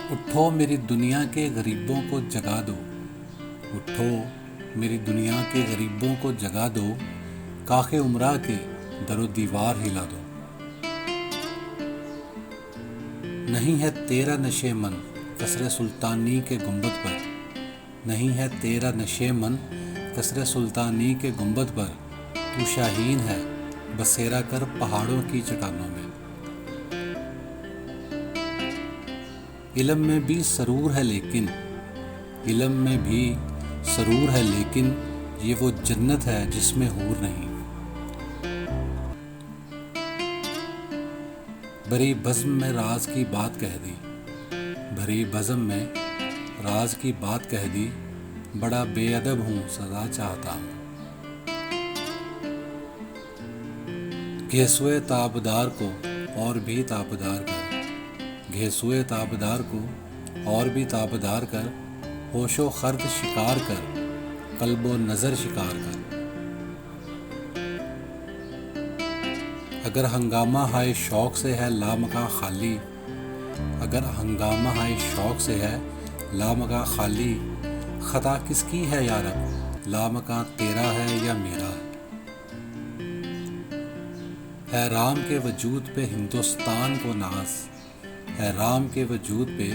اٹھو میری دنیا کے غریبوں کو جگا دو، اٹھو میری دنیا کے غریبوں کو جگا دو، کاخ عمرہ کے در و دیوار ہلا دو۔ نہیں ہے تیرا نشے من قصر سلطانی کے گنبد پر، نہیں ہے تیرا نشے من قصر سلطانی کے گنبد پر، تو شاہین ہے بسیرا کر پہاڑوں کی چٹانوں میں۔ علم میں بھی سرور ہے لیکن، علم میں بھی سرور ہے لیکن، یہ وہ جنت ہے جس میں حور نہیں۔ بھری بزم میں راز کی بات کہہ دی، بھری بزم میں راز کی بات کہہ دی، بڑا بے ادب ہوں سزا چاہتا ہوں۔ گھیسوئے تابدار کو اور بھی تابدار کر، گھیسوئے تابدار کو اور بھی تابدار کر، ہوش و خرد شکار کر، قلب و نظر شکار کر۔ اگر ہنگامہ ہائے شوق سے ہے لامکاں خالی، اگر ہنگامہ ہائے شوق سے ہے لامکاں خالی، خطا کس کی ہے یا رب، لامکاں تیرا ہے یا میرا ہے۔ ہے رام کے وجود پہ ہندوستان کو ناز، ہے رام کے وجود پہ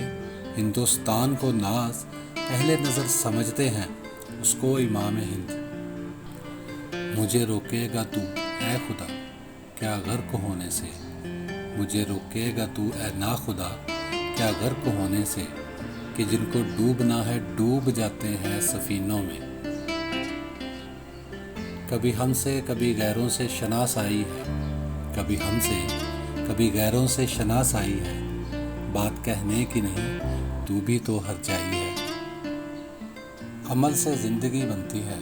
ہندوستان کو ناز، اہل نظر سمجھتے ہیں اس کو امام ہند۔ مجھے روکے گا تو اے خدا کیا غرق ہونے سے، مجھے روکے گا تو اے ناخدا کیا غرق ہونے سے، کہ جن کو ڈوبنا ہے ڈوب جاتے ہیں سفینوں میں۔ کبھی ہم سے کبھی غیروں سے شناسائی ہے، کبھی ہم سے کبھی غیروں سے شناسائی ہے، بات کہنے کی نہیں تو بھی تو ہر جائی ہے۔ عمل سے زندگی بنتی ہے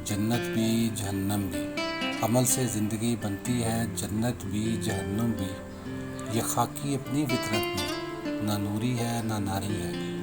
جنت بھی جہنم بھی، عمل سے زندگی بنتی ہے جنت بھی جہنم بھی، یہ خاکی اپنی فطرت میں نہ نوری ہے نہ ناری ہے۔